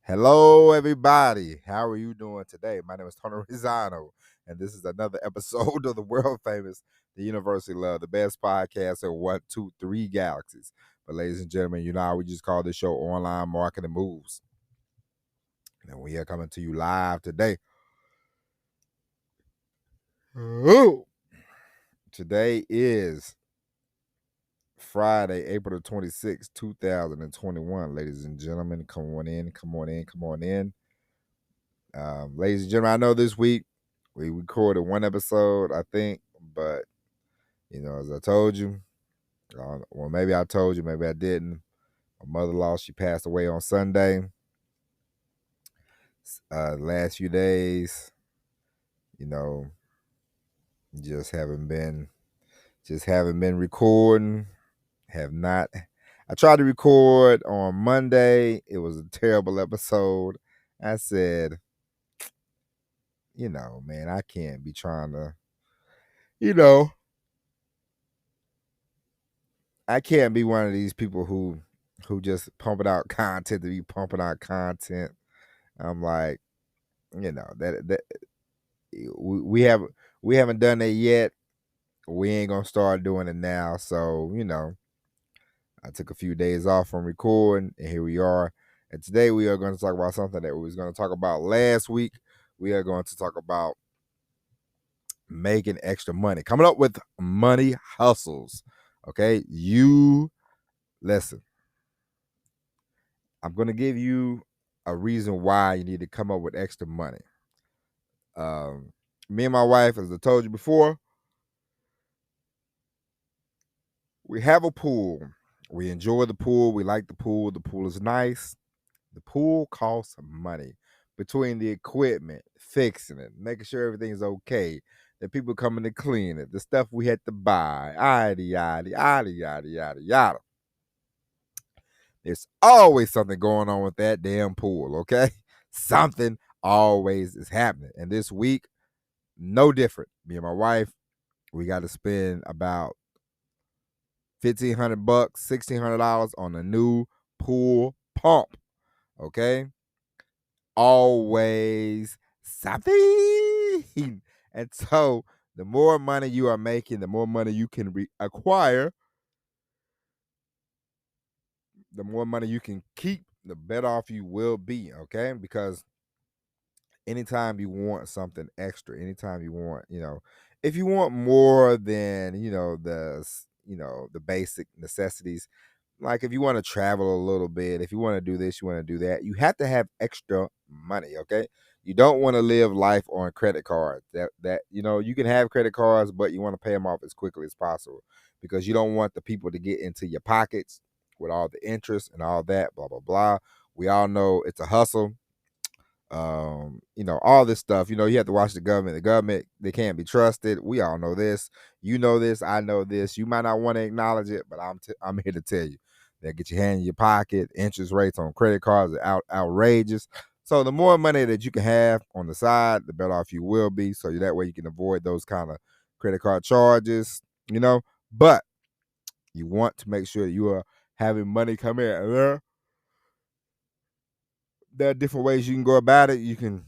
Hello, everybody. How are you doing today? My name is Tony Rizzano, and this is another episode of the world famous The University Love, the best podcast in 1, 2, 3 galaxies. But, ladies and gentlemen, you know how we just call this show Online Marketing Moves. And we are coming to you live today. Today is Friday, April the 26th, 2021. Ladies and gentlemen, come on in. Ladies and gentlemen, I know this week we recorded one episode, I think, but as I told you, well, maybe I told you, maybe I didn't. My mother-in-law, she passed away on Sunday. Last few days, just haven't been recording. Have not. I tried to record on Monday. It was a terrible episode. I said, man, I can't be trying to, I can't be one of these people who just pumping out content to be pumping out content. I'm like, that we haven't done it yet. We ain't gonna start doing it now. So, I took a few days off from recording, and here we are. And today we are going to talk about something that we was going to talk about last week. We are going to talk about making extra money, coming up with money hustles. Okay, you listen. I'm going to give you a reason why you need to come up with extra money. Me and my wife, as I told you before, we have a pool. We enjoy the pool. We like the pool. The pool is nice. The pool costs money. Between the equipment, fixing it, making sure everything's okay, the people coming to clean it, the stuff we had to buy, yada, yada, yada, yada, yada, yada. There's always something going on with that damn pool, okay? Something always is happening. And this week, no different. Me and my wife, we got to spend about $1,500, $1,600 on a new pool pump. Okay? Always something. And so the more money you are making, the more money you can acquire, the more money you can keep, the better off you will be. Okay? Because anytime you want something extra, anytime you want, if you want more than, the basic necessities, like if you want to travel a little bit, if you want to do this, you want to do that, you have to have extra money, okay? You don't want to live life on credit cards. That you can have credit cards, but you want to pay them off as quickly as possible because you don't want the people to get into your pockets with all the interest and all that, blah, blah, blah. We all know it's a hustle. All this stuff, you have to watch the government, they can't be trusted. We all know this. You know this. I know this. You might not want to acknowledge it, but I'm here to tell you that get your hand in your pocket. Interest rates on credit cards are outrageous. So the more money that you can have on the side, the better off you will be. So that way you can avoid those kind of credit card charges, but you want to make sure that you are having money come in. There are different ways you can go about it. You can,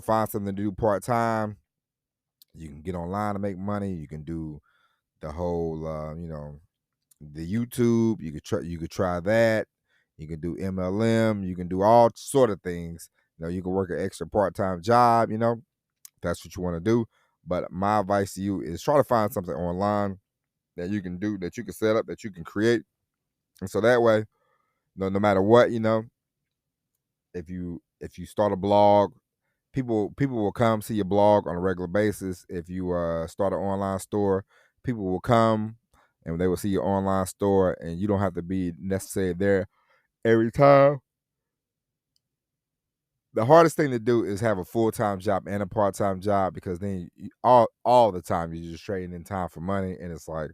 find something to do part-time. You can get online to make money. You can do the whole, the YouTube. You could try that. You can do MLM. You can do all sort of things. You can work an extra part-time job, if that's what you want to do. But my advice to you is try to find something online that you can do, that you can set up, that you can create. And so that way, no matter what, if you start a blog, people will come see your blog on a regular basis. If you start an online store, people will come and they will see your online store, and you don't have to be necessarily there every time. The hardest thing to do is have a full-time job and a part-time job, because then all the time you're just trading in time for money, and it's like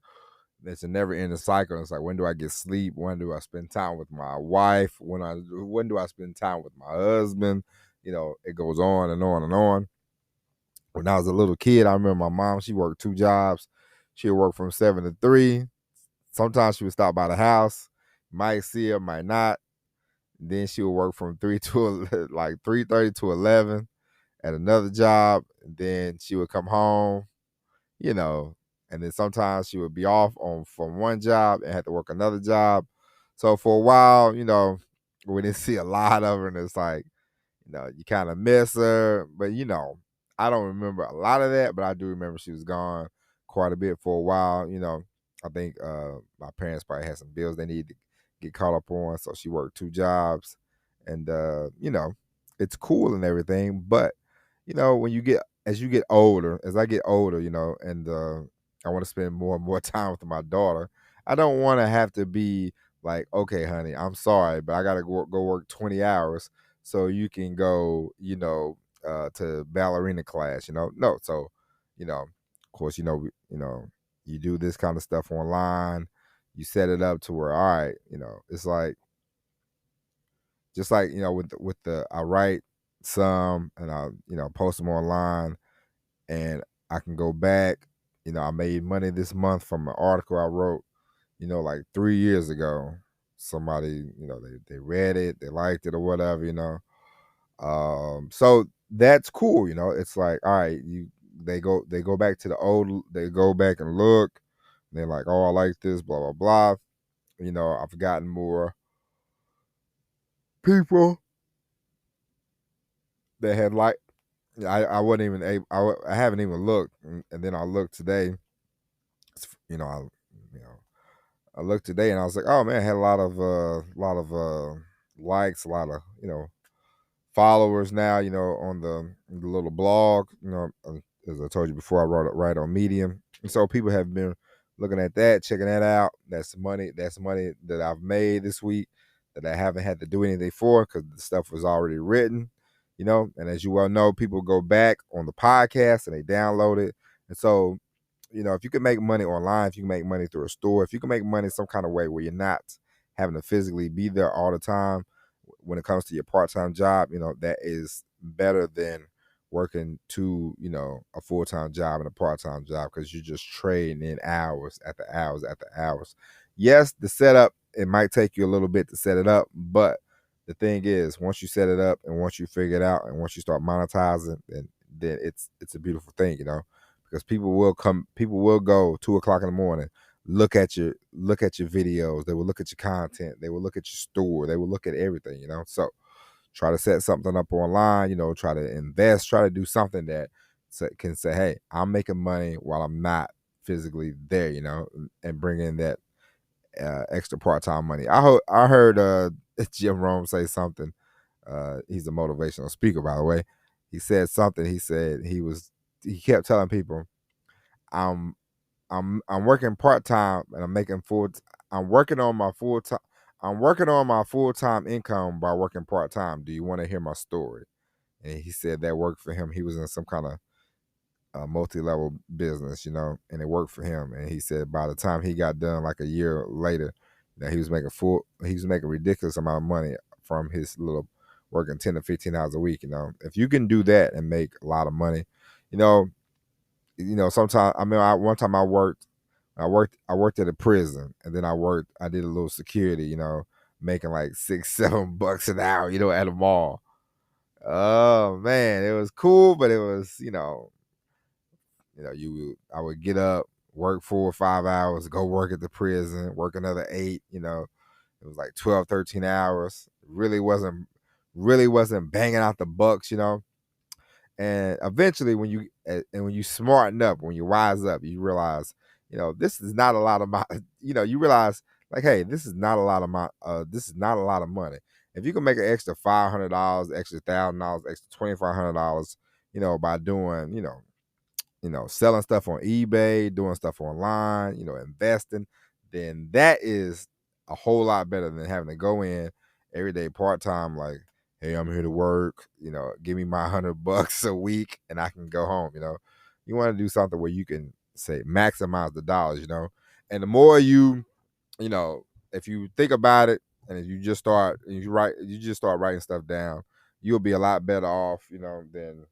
it's a never-ending cycle. It's like, when do I get sleep? When do I spend time with my wife? When do I spend time with my husband? It goes on and on and on. When I was a little kid, I remember my mom, she worked 2 jobs. She would work from 7 to 3. Sometimes she would stop by the house. Might see her, might not. Then she would work from 3:30 to 11 at another job. And then she would come home, you know, and then sometimes she would be off on from one job and had to work another job. So for a while, we didn't see a lot of her, and it's like, you kind of miss her. But I don't remember a lot of that, but I do remember she was gone quite a bit for a while. I think my parents probably had some bills they needed to get caught up on, so she worked two jobs, and it's cool and everything. But when you get older, as I get older, and I want to spend more and more time with my daughter. I don't want to have to be like, okay, honey, I'm sorry, but I gotta go work 20 hours so you can go, to ballerina class. No, so, of course, you do this kind of stuff online. You set it up to where, all right, it's like just like with the I write some and I post them online, and I can go back. I made money this month from an article I wrote, like 3 years ago. Somebody, they read it, they liked it or whatever, so that's cool. It's like, all right, they go back to the old, they go back and look, and they're like, oh, I like this, blah blah blah. I've gotten more people that had like, I wasn't even able, I haven't even looked, and then I looked today. You know, I you know I looked today and I was like, oh man, I had a lot of likes, a lot of followers now, on the little blog, as I told you before, I wrote it right on Medium. And so people have been looking at that, checking that out. That's money that I've made this week that I haven't had to do anything for because the stuff was already written, and as you well know, people go back on the podcast and they download it. And so, if you can make money online, if you can make money through a store, if you can make money some kind of way where you're not having to physically be there all the time, when it comes to your part-time job, that is better than working a full-time job and a part-time job, because you're just trading in hours after hours after hours. Yes, the setup, it might take you a little bit to set it up, but the thing is, once you set it up and once you figure it out and once you start monetizing, then it's a beautiful thing, because people will go 2 o'clock in the morning, look at your videos, they will look at your content, they will look at your store, they will look at everything, so try to set something up online, try to invest, try to do something that can say, hey, I'm making money while I'm not physically there, and bring in that extra part-time money. I heard Jim Rome say something. He's a motivational speaker, by the way. He said something. He kept telling people, I'm I'm working part time and I'm making full. I'm working on my full time. I'm working on my full time income by working part time. Do you want to hear my story? And he said that worked for him. He was in some kind of multi level business, and it worked for him. And he said by the time he got done, like a year later, that he was making a ridiculous amount of money from his little working 10 to 15 hours a week. If you can do that and make a lot of money, you know, sometimes one time I worked at a prison, and then I did a little security, making like $6-7 an hour, at a mall. Oh man, it was cool, but it was, I would get up, work 4 or 5 hours, go work at the prison, work another 8, it was like 12, 13 hours. Really wasn't banging out the bucks, and eventually when you smarten up, when you wise up, you realize, this is not a lot of my you realize, like, hey, this is not a lot of money. If you can make an extra $500, extra $1,000, extra $2,500, by doing, selling stuff on eBay, doing stuff online, investing, then that is a whole lot better than having to go in every day part time, like, hey, I'm here to work, give me my $100 a week and I can go home, You want to do something where you can say maximize the dollars, And the more you know, if you think about it, and if you just start writing stuff down, you'll be a lot better off, than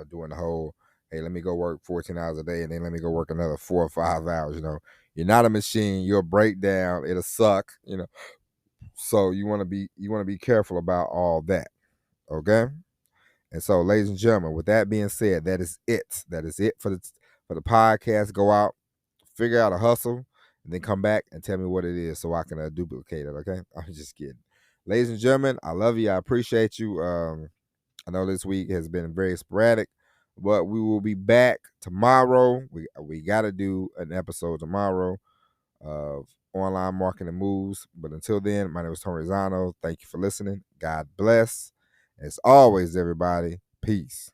doing the whole, hey, let me go work 14 hours a day and then let me go work another 4 or 5 hours. You're not a machine. You'll break down. It'll suck. So you want to be careful about all that. Okay. And so, ladies and gentlemen, with that being said, that is it. That is it for the podcast. Go out, figure out a hustle, and then come back and tell me what it is so I can duplicate it. Okay. I'm just kidding. Ladies and gentlemen, I love you. I appreciate you. I know this week has been very sporadic, but we will be back tomorrow. We got to do an episode tomorrow of Online Marketing Moves. But until then, my name is Tony Zano. Thank you for listening. God bless. As always, everybody, peace.